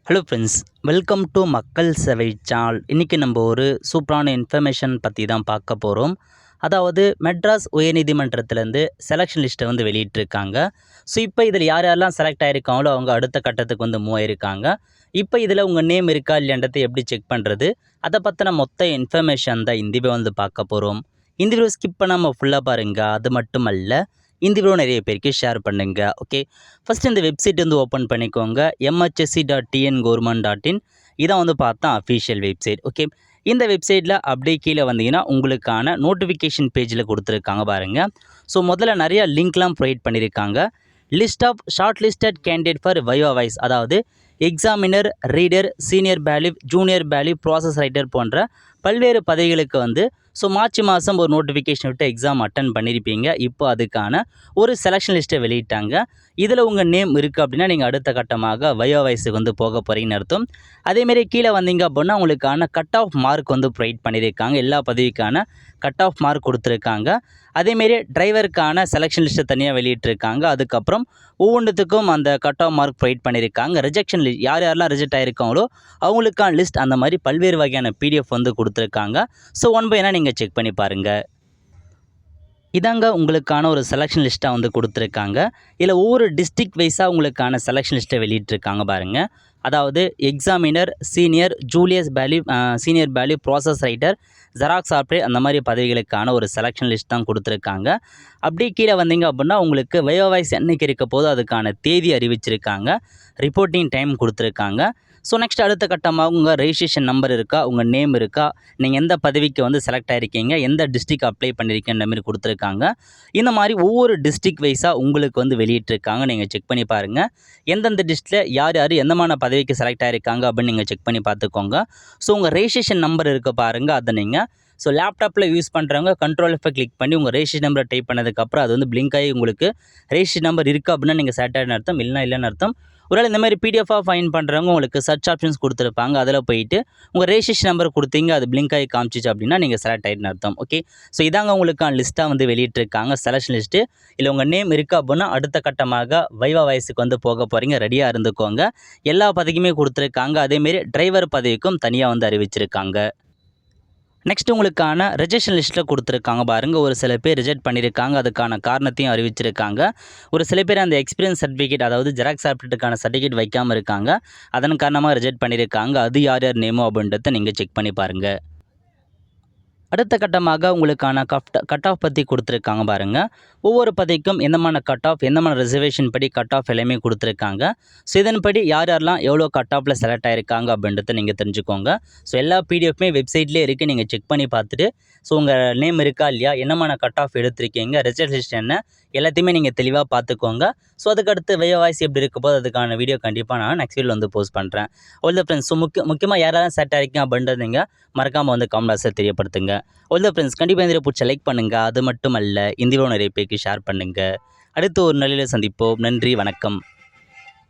Hello friends, welcome to மக்கள் சேவை channel. இன்றைக்கி நம்ம ஒரு சூப்பரான இன்ஃபர்மேஷன் பற்றி தான் பார்க்க போகிறோம். அதாவது மெட்ராஸ் உயர்நீதிமன்றத்திலேருந்து செலெக்ஷன் லிஸ்ட்டை வந்து வெளியிட்டிருக்காங்க. ஸோ இப்போ இதில் யார் யாரெல்லாம் செலக்ட் ஆகிருக்காங்களோ அவங்க அடுத்த கட்டத்துக்கு வந்து மூவ் ஆயிருக்காங்க. இப்போ இதில் உங்கள் நேம் இருக்கா இல்லைன்றதை எப்படி செக் பண்ணுறது, அதை பற்றின மொத்த இன்ஃபர்மேஷன் தான் இந்த வீடியோ வந்து பார்க்க போகிறோம். இந்த வீடியோ ஸ்கிப் பண்ணாமல் ஃபுல்லாக பாருங்கள். அது மட்டும் அல்ல, இந்த வீடியோ நிறைய பேருக்கு ஷேர் பண்ணுங்க. ஓகே, ஃபஸ்ட்டு இந்த வெப்சைட் வந்து ஓப்பன் பண்ணிக்கோங்க. mhsc.tn.government.in இதான் வந்து பார்த்தா அஃபீஷியல் வெப்சைட். ஓகே, இந்த வெப்சைட்டில் அப்படியே கீழே வந்தீங்கன்னா உங்களுக்கான நோட்டிஃபிகேஷன் பேஜில் கொடுத்துருக்காங்க பாருங்கள். ஸோ முதல்ல நிறையா லிங்க்லாம் ப்ரொவைட் பண்ணியிருக்காங்க. List of short listed candidate for viva voce, அதாவது examiner, reader, senior bailiff, junior bailiff, process writer போன்ற பல்வேறு பதவிகளுக்கு வந்து மார்ச் மாதம் ஒரு நோட்டிஃபிகேஷன் விட்டு எக்ஸாம் அட்டன் பண்ணியிருப்பீங்க. இப்போ அதுக்கான ஒரு செலெக்ஷன் லிஸ்ட்டை வெளியிட்டாங்க. இதில் உங்கள் நேம் இருக்குது அப்படின்னா நீங்கள் அடுத்த கட்டமாக வைவா வைஸுக்கு வந்து போக போகிறீங்கன்னு அர்த்தம். அதேமாரி கீழே வந்தீங்க அப்படின்னா உங்களுக்கான கட் ஆஃப் மார்க் வந்து ப்ரொவைட் பண்ணியிருக்காங்க. எல்லா பதவிக்கான கட் ஆஃப் மார்க் கொடுத்துருக்காங்க. அதேமாரி டிரைவருக்கான செலெக்ஷன் லிஸ்ட்டை தனியாக வெளியிட்டிருக்காங்க. அதுக்கப்புறம் ஒவ்வொன்றுத்துக்கும் அந்த கட் ஆஃப் மார்க் ப்ரொவைட் பண்ணியிருக்காங்க. ரிஜெக்ஷன் லிஸ்ட், யார் யாரெல்லாம் ரிஜெக்ட் ஆகிருக்காங்களோ அவங்களுக்கான லிஸ்ட், அந்த மாதிரி பல்வேறு வகையான பிடிஎஃப் வந்து கொடுத்துருக்காங்க. ஸோ ஒன் பை ஒன்னாக நீங்கள் செக் பண்ணி பாருங்கள். இதாங்க உங்களுக்கான ஒரு செலெக்ஷன் லிஸ்ட்டாக வந்து கொடுத்துருக்காங்க. இதில் ஒவ்வொரு டிஸ்ட்ரிக்ட் வைஸாக உங்களுக்கான செலெக்ஷன் லிஸ்ட்டை வெளியிட்டிருக்காங்க பாருங்கள். அதாவது எக்ஸாமினர், சீனியர், ஜூலியஸ் bailiff, senior bailiff, process writer, xerox operate, அந்த மாதிரி பதவிகளுக்கான ஒரு செலெக்ஷன் லிஸ்ட் தான் கொடுத்துருக்காங்க. அப்படியே கீழே வந்தீங்க அப்படின்னா உங்களுக்கு வைவா வைஸ் என்னைக்கு இருக்க போது அதுக்கான தேதி அறிவிச்சிருக்காங்க. ரிப்போர்ட்டிங் டைம் கொடுத்துருக்காங்க. ஸோ நெக்ஸ்ட் அடுத்த கட்டமாக உங்கள் ரெஜிஸ்ட்ரேஷன் நம்பர் இருக்கா, உங்கள் நேம் இருக்கா, நீங்கள் எந்த பதவிக்கு வந்து செலக்ட் ஆகிருக்கீங்க, எந்த டிஸ்ட்ரிக் அப்ளை பண்ணியிருக்கேன்ற மாதிரி கொடுத்துருக்காங்க. இந்த மாதிரி ஒவ்வொரு டிஸ்ட்ரிக் வைஸாக உங்களுக்கு வந்து வெளியிட்டிருக்காங்க. நீங்கள் செக் பண்ணி பாருங்கள். எந்தெந்த டிஸ்ட்ரிக்டில் யார் யார் எந்தமான பதவிக்கு செலக்ட் ஆகிருக்காங்க அப்படின்னு நீங்கள் செக் பண்ணி பார்த்துக்கோங்க. ஸோ உங்கள் ரெஜிஸ்ட்ரேஷன் நம்பர் இருக்க பாருங்கள், அதை நீங்கள் லேப்டாப்பில் யூஸ் பண்ணுறவங்க கண்ட்ரோல் எஃபை கிளிக் பண்ணி உங்கள் ரெஜிஸ்ட்ரேஷன் நம்பரை டைப் பண்ணதுக்கப்புறம் அது வந்து பிளிங்க் ஆகி உங்களுக்கு ரெஜிஸ்ட்ரேஷன் நம்பர் இருக்குது அப்படின்னா நீங்கள் செலக்ட் ஆகின அர்த்தம், இல்லைன்னு அர்த்தம். ஒருவேளை இந்த மாதிரி பிடிஎஃபாக ஃபைன் பண்ணுறவங்க உங்களுக்கு சர்ச் ஆப்ஷன்ஸ் கொடுத்துருப்பாங்க. அதில் போயிட்டு உங்கள் ரெஜிஸ்ட்ரேஷன் நம்பர் கொடுத்தீங்க, அது பிளிங்க் ஆகி காமிச்சிச்சு அப்படின்னா நீங்கள் செலக்ட் ஆகிடுன்னு அர்த்தம். ஓகே, ஸோ இதாங்க உங்களுக்கான லிஸ்ட்டாக வந்து வெளியிட்டிருக்காங்க, செலெக்ஷன் லிஸ்ட்டு. இல்லை உங்கள் நேம் இருக்குது அப்படின்னா அடுத்த கட்டமாக வைவா வயசுக்கு வந்து போக போகிறீங்க, ரெடியாக இருந்துக்கோங்க. எல்லா பதவிக்குமே கொடுத்துருக்காங்க. அதேமாரி டிரைவர் பதவிக்கும் தனியாக வந்து அறிவிச்சிருக்காங்க. நெக்ஸ்ட் உங்களுக்கான ரிஜெக்ஷன் லிஸ்ட்டில் கொடுத்துருக்காங்க பாருங்கள். ஒரு சில பேர் ரிஜெக்ட் பண்ணியிருக்காங்க, அதுக்கான காரணத்தையும் அறிவிச்சிருக்காங்க. ஒரு சில பேர் அந்த எக்ஸ்பீரியன்ஸ் சர்டிஃபிகேட், அதாவது ஜெராக்ஸ் ஆப்டேட்டுக்கான சர்டிஃபிகேட் வைக்காமல் இருக்காங்க, அதன் காரணமாக ரிஜெக்ட் பண்ணியிருக்காங்க. அது யார் யார் நேமோ அப்படின்றத நீங்கள் செக் பண்ணி பாருங்கள். அடுத்த கட்டமாக உங்களுக்கான கட் ஆஃப் பற்றி கொடுத்துருக்காங்க பாருங்கள். ஒவ்வொரு பதவிக்கும் எந்தமான கட் ஆஃப், எந்தமான ரிசர்வேஷன் படி கட் ஆஃப் எல்லாமே கொடுத்துருக்காங்க. ஸோ இதன்படி யார் யாரெல்லாம் எவ்வளோ கட் ஆஃபில் செலக்ட் ஆகிருக்காங்க அப்படின்றத நீங்கள் தெரிஞ்சுக்கோங்க. ஸோ எல்லா பிடிஎஃப்மே வெப்சைட்லேயே இருக்குது, நீங்கள் செக் பண்ணி பார்த்துட்டு ஸோ உங்கள் நேம் இருக்கா இல்லையா, என்னமான கட் ஆஃப் எடுத்திருக்கீங்க, ரிசர்வேஷன் என்ன, எல்லாத்தையுமே நீங்கள் தெளிவாக பார்த்துக்கோங்க. ஸோ அதுக்கடுத்து வைவா வாய்ஸ் எப்படி இருக்க போது அதுக்கான வீடியோ கண்டிப்பாக நான் நெக்ஸ்ட் வீடியோ வந்து போஸ்ட் பண்ணுறேன். All the friends. ஸோ முக்கியமாக யாராவது செட் ஆகிருக்கீங்க அப்படின்றது நீங்கள் மறக்காமல் வந்து கமெண்ட் பாக்ஸில் தெரியப்படுத்துங்க. ஆல் த ஃப்ரெண்ட்ஸ், கண்டிப்பாக இந்த வீடியோ பிடிச்ச லைக் பண்ணுங்கள். அது மட்டும் அல்ல, இந்த வீடியோ நிறைய பேருக்கு ஷேர் பண்ணுங்கள். அடுத்து ஒரு நிலையில் சந்திப்போம். நன்றி, வணக்கம்.